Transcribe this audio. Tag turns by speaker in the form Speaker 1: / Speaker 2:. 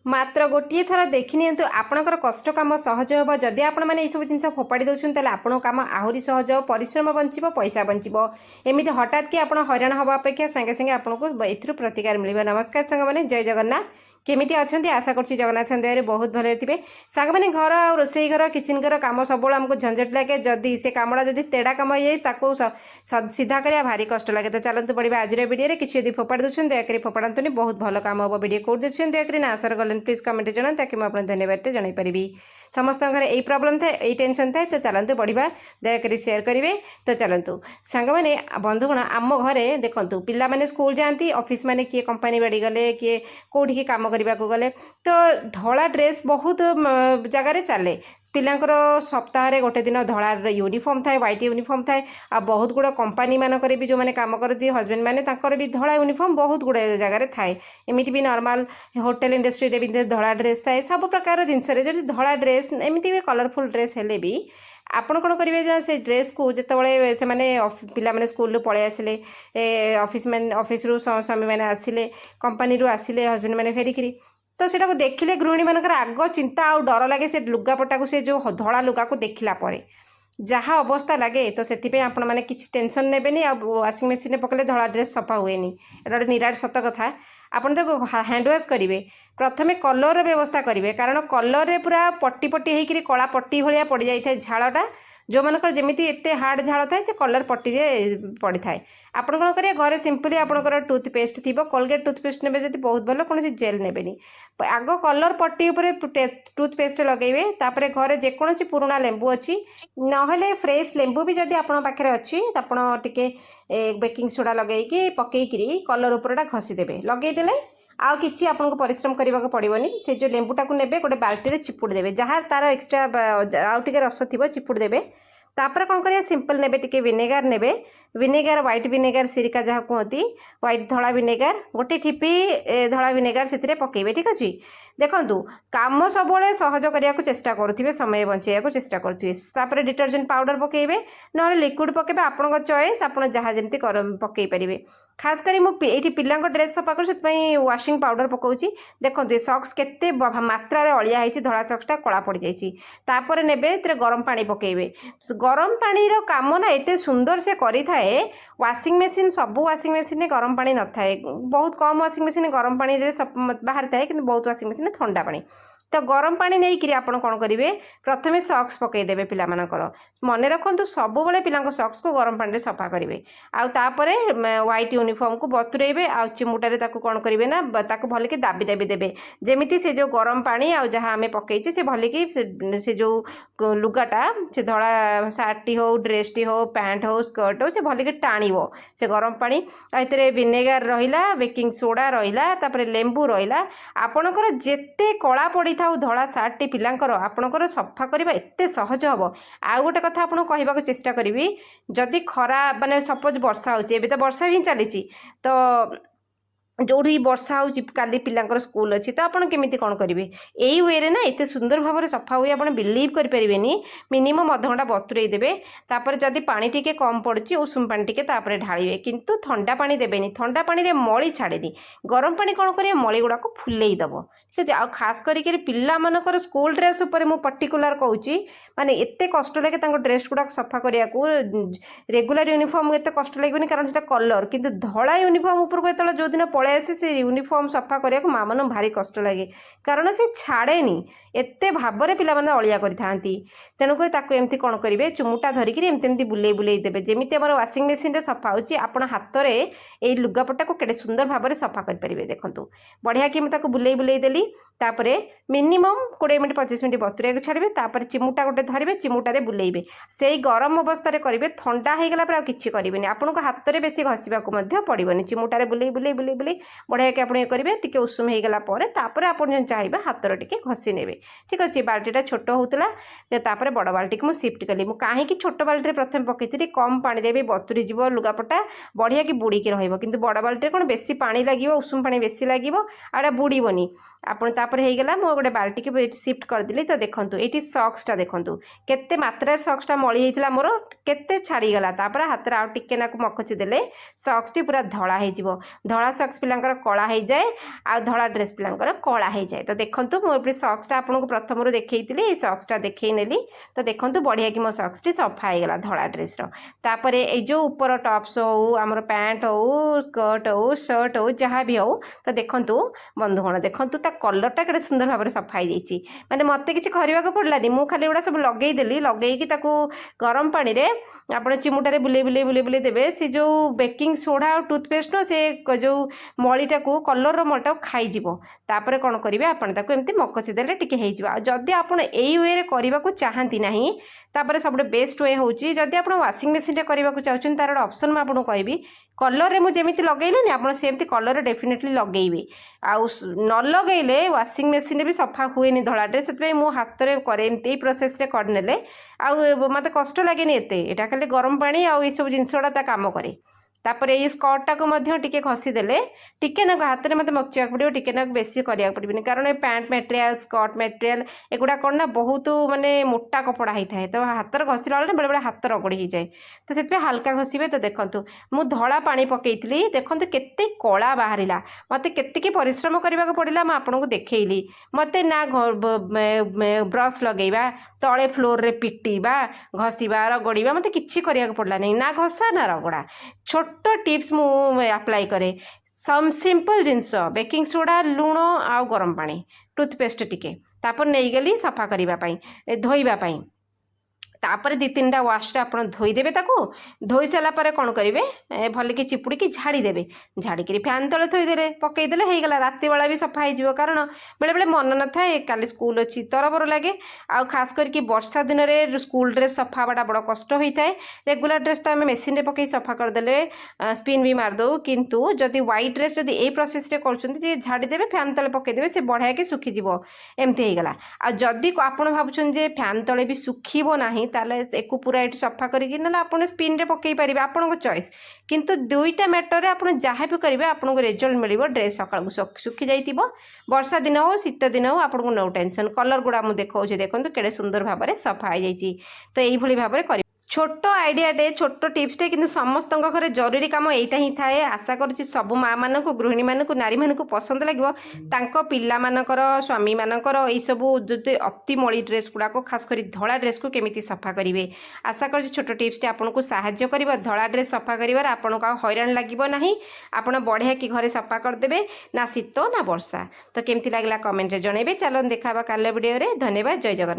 Speaker 1: मात्र गोटे थर देखनी आपणकर कष्ट कम सहज हम जदि आपण मैंने सब जिन फोपाड़ी दौरान तेल आपण कम आहरी सहज परिश्रम बंचब पैसा बंचब एमती हठात कि आप हैरान हवा अपेक्षा सागे सागे आपको ए प्रतिकार मिल। नमस्कार सांग मैंने जय जगन्नाथ केमिति अच्छी आशा करुँच जगन्नाथ दयारे बहुत भले थे सांग मैंने घर आ रोसई घर किचन घर कम सब आमको झंझट लगे जदि से कमटा जदि तेढ़ा कम हो जाए सीधा करा भारी कष्ट लगे। तो चलते पड़ा आज वीडियो किसी यदि फोपाड़ी दूसरी दयाकोरी फोपाड़तुनि बहुत भल कम हम वीडियो कौट देखते दयाकोरी ना आशा गले प्लीज कमेंट जना ताकि मुझे धन्यवाद जनई पारि। समस्त घर यही प्रॉब्लम थाए यही टेंशन थाए तो चलते बढ़िया दयाकोरी शेयर करेंगे। तो चलतु सांग मैंने बंधुगण आम घरे देखूँ पिला माने स्कूल जाती ऑफिस माने किए कंपानी बाड़ी गले किए कौटी काम करने को गले तो धड़ा ड्रेस बहुत जगार चले पिलांकर सप्ताह गोटे दिन धड़ा यूनिफॉर्म थाए व्हाइट यूनिफॉर्म थाए आ बहुत गुड़ा कंपानी मानक भी जो मैंने काम करती हजबैंड मैंने भी धड़ा यूनिफॉर्म बहुत गुड़े जगार थाए एमती भी नॉर्मल होटल इंडस्ट्री रे भी धड़ा ड्रेस थाए सब प्रकार जिनस धड़ा ड्रेस एमती भी कलरफुल ड्रेस हेले भी आपण कौन करेंगे से ड्रेस को जिते से मैंने पिला माने स्कूल पलि आसिले ऑफिस रु स्वामी मैंने आसिले कंपानी रु आसिले हजबैंड मैंने फेरिकी तो सेटा को देखिले गृहिणी मानकर आग चिंता आ डर लगे से लुगापटा को से जो धड़ा लुगा को देखला परे जहाँ अवस्था लगे तो से आपण मैंने किसी टेंशन नेबेनी आ वाशिंग मशीन पकड़े धड़ा ड्रेस सफा हुए एटा गोटे निराट सत कथा आपन तो हैंड वाश करेंगे प्रथमे कलर व्यवस्था करेंगे कारण कलर रे पूरा पट्टी पट्टी होकर कला पट्टी भाया पड़ जाए झाड़टा जो मानकर जमीती एते हार्ड झाड़ थाए से कलर पट्टी पड़ी थाए आपण कौन करेंगे घरे सिंपली आपंकर टूथपेस्ट थी कोलगेट टूथपेस्ट ने बहुत भल कौन जेल नेबेनी आग कलर पट्टी उपर टूथपेस्ट लगेबे तापर घरे जेकोसी पुराना लेंबू अच्छी नहले फ्रेश लेंबू भी जदि आपण पाखे अच्छी आपण टिके बेकिंग सोडा लगे पकईकरी कलर उपरटा घसीदेवे लगेदेले आउ किसी आपको परिश्रम करने को पड़ोनी से जो लेंबूटा को नेबे गोटे बाल्टी चिपुड़ देवे जहाँ तार एक्सट्रा आउ टे रस थी चिपुड़ देवे तापर कौन करिए सिंपल नेबे टिके विनेगार नेबे विनेगार व्हाइट विनेगार सिरिका जहाँ कहती व्हाइट धड़ा विनेगार गोटे ठिपी धड़ा विनेगार से पकेबे ठीक अच्छे देखु काम सब सहज करने को चेष्टा करुवे समय बंचाइया चेष्टा करुवे डिटर्जेंट पाउडर पकेबे ना लिक्विड पकेबे आपण चॉइस आप जहाँ जमी पकई पारे खास कर मुझे पिला ड्रेस सफा कर वाशिंग पाउडर पकाऊँगी देखो सक्स केते मात्रा अलिया होती धड़ा सक्सटा कला पड़ जापर ने गरम पानी पकेबे गरम पानी काम ना एत सुंदर से करी थाए वाशिंग मशीन सब वाशिंग मशीन गरम पानी न थाए बहुत कम वाशिंग मशीन गरम पानी बाहर थाए कि बहुत वाशिंग मशीन ठंडा पानी तो गरम पानी नहीं कि आप कौन करेंगे प्रथमे सक्स पकईदेवे पिला मन रखु सब पिला सक्स को गरम पानी सफा करेंगे आउे व्हाइट यूनिफॉर्म को बतुरेबे आ चिमुटारे कौन करेंगे ना भल कि दाबी दाबी देवे जमी से जो गरम पानी आ जहाँ आम पकईचे से भल कि से जो लुगाटा से धड़ा सार्टी हो ड्रेस टी हो पैंट हो स्कर्ट हो से भल कि टाणव से गरम पानी ए विनेगार रहा बेकिंग सोडा रहा लेंबू रहा आपणकर जेते कला पड़ी धड़ा सार्ट टी पिलांकर आपणकर सफा करवा एते सहज हम आ गोटे कथा आपको कहवाक चेष्टा करी जदि खरा माने सपोज वर्षा होची एबे तो वर्षा ही चली तो जो वर्षा हो काली पिलांकर स्कूल अच्छी तो आपड़ केमी कौन करेंगे यही वे ना एत सुंदर भाव में सफा हुए आप बिलीव करें मिनिमम अध घंटा बतुरे देवे तापर जदि पानी टिके कम पड़ी उषुम पानी टिके तापर ढालिए किंतु ठंडा पानी देवेनि ठंडा पानी रे मली छाड़ेनि गरम पानी कौन करेंगे मली गुड़ा को फुलेई दब ठीक है। आ खास करके पिला मानकर स्कूल ड्रेस उपर मु पर्टिकुलर कहूँ माने एते कष्ट लगे ड्रेस गुड़ा सफा करने को रेगुलर यूनिफॉर्म एत कष्ट लगे कारण से कलर किंतु धड़ा यूनिफॉर्म उपर को जो दिन पलि आसे से यूनिफॉर्म सफा करने को माँ मन भारी कष्ट लगे कारण से छाड़ेनि एते भाव में पिला अलिया करती तेणुक एमती कौन करेंगे चुमुटा धरिकी एमती बुले बुले देवे जमी आम वाशिंग मशीन सफा होची आपण हाथ में यही लुगापटा को केड़े सुंदर भाव में सफा करेंगे देखो बढ़िया कि मुझे बुले बुले देली तापर मिनिमम 20 मिनट 25 मिनट बतुरे छाड़े तापर चिमुटा गोटे धरवे चिमुटारे बुलेबे से गरम अवस्था करेंगे ठंडा होगला पर किसी करेंगे आपको हाथ में बेसी घसीवा पड़ोनी चिमुटारे बुले बुले बुले बुले बढ़िया कि आप करेंगे टी उषुम होगला आप चाहिए हाथ टे घसी ने ठीक अच्छे बाल्टीटा छोट होता बड़ बाल्टी को शिफ्ट कली कहीं छोट बाल्टी प्रथम पकई कम पानी भी बतुरी जीव लुगापटा बढ़िया कि बुड़ीकी रही बड़ बाल्टी कौन बेसी पानी लगे उषुम पानी बेसी लगे आड़ा बुड़बनी ଆପଣ ତାପରେ ହେଇଗଲା ମୁଁ ଗୋଟେ ବାल्टी के सिफ्ट करदेली। तो देखंतु एटी सॉक्सटा देखंतु केते मात्रा सॉक्सटा मळी हेइतिला मोर केते छाड़ी गला। तापर हाथ आउ टिके नाकु मखची देले सॉक्सटी पूरा धळा हे जिवो। धळा सॉक्स पिलांकर कळा हे जाए आ धळा ड्रेस पिलांकर कळा हे जाए। तो देखंतु मो एपे सॉक्सटा आपनको प्रथमरु देखैतिली ए सॉक्सटा देखै नेली। तो देखंतु बढ़िया कि मो सॉक्सटी सफा हे गला धळा ड्रेस रो। तापरे ए जो ऊपर टॉप्स हो हमर पैंट हो स्कर्ट हो शर्ट हो जहाँ भी हो। तो देखंतु बंधुगण देखंतु ता कलरटा केते सुंदर भाबरे सफा हे जाईची। माने मते किछि खरिबाको पड़लानी मु खाली एडा सब लगेई देली लगेई ताकू गरम पानी रे आपण चिमुटारे बुले देबे। से जो बेकिंग सोडा और टूथपेस्ट नो से जो मळीटा को कलर रो मळटा खाई जिवो। तापरे कोन करिवे आपण ताकू एम्ति मकची देले टिके हेइ जिवो। जदी आपण एई वे रे करिबाकू चाहंती नाही तापरे सबले बेस्ट वे होउची जदी आपण वाशिंग मशीन रे करिबाकू चाहउछन तार ऑप्शन म आपण कहबी कलर रे मु जेमिति लगेइलेनी आपण सेमति कलर रे डेफिनेटली लगेइबे। आउ न लगेइले वाशिंग मशीन रे भी सफा हुएनी धळा ड्रेस। सेतबे मु हाथ रे करे एम्ति प्रोसेस रे करनेले आउ मते कष्ट लागेनी एते। एटा खाली गरम पानी आउ ए सब जिंसडा ता काम करे। तापरे ये स्कर्टा को मध्य टिके खसी देले टिके ना हाथ में मत मकचिया पड़ो टिके ना बेसी करिया पड़बनी। कारण ए पैंट मटेरियल स्कर्ट मटेरियल एगुडा कोन ना बहुत माने मोटा कपड़ा ही थाए। तो हाथ रे घसीला बेले बेले हाथ रगड़ी ही जाए। तो सेते हल्का घसीबे। तो देखंतु मु धळा पानी पकेइतली देखंतु केते कळा बाहरिला। मते केते परिश्रम करबा को पड़िला। म आपनको देखैली मते ना ब्रश लगेइबा तळे फ्लोर रे पिटीबा घसीबा रगड़ीबा मते किछि करिया को पड़ला नै ना घसा ना रगड़ा। छोटो टिप्स मु अप्लाई करे सम सिंपल जिनस बेकिंग सोडा लुण आउ गरम पानी टूथपेस्ट टिके तापर नहीं गली सफा करबा पई धोइबा पई। तापर 2-3टा वाश आप धोईदेवे। धोई सारा पर कौन करेंगे भल कि चिपुड़ी की झाड़ी देवे। झाड़ी कर फैन तले थोईदे पकईदे हो गला। राति बेला भी सफा हो कारण बेले बेले मन न थाए काली स्कूल अच्छी तरबर लगे। आउ खास करके वर्षा दिन में स्कूल ड्रेस सफा हवाटा बड़ कष्ट होता है। रेगुलर ड्रेस तो आम मेसीन में पकई सफा करदे स्पिन भी मारदे। किंतु जदि व्हाइट ड्रेस जदि ए प्रोसेस रे कर झाड़ी देवे फैन तले पकईदेवे से बढ़िया कि सुखीज एमती हो गला। आदि आप भावुन फैन तले भी सुखीब ना ताले एको पूरा ये सफा करके ना आप स्पिन रे पकई पारे आपन चॉइस। किंतु दुईटा मैटर आप जहाँ भी करेंगे आपको रिजल्ट मिल ड्रेस सकाल सुखी जाइए। वर्षा दिन हो शीत दिन हो आपको नो टेंशन। कलर गुड़ा मुझे देखा देखो केड़े सुंदर भाव में सफा हो जाइए। तो यही भाव में छोट आइडियाटे छोट टिप्सटे कि समस्त घरे जरूरी काम यहीटा ही थाए। आशा करुँच सब माँ मान गृहिणी मान नारी मान पसंद लगे पिला मानकर स्वामी मानकर यही सब जो अति मଳି ड्रेस गुड़ाक खास कर धड़ा ड्रेस को केमी सफा करेंगे। आशा कर छोट टिप्सटे आपको साहाय्य कर धड़ा ड्रेस सफा कर आपको हैरान लगे ना। आप बढ़िया कि घरे सफा करदे ना शीत ना वर्षा। तो केमती लगला कमेंट रे जनइबे। चलो देखा काल वीडियो रे। धन्यवाद। जय जगन्नाथ।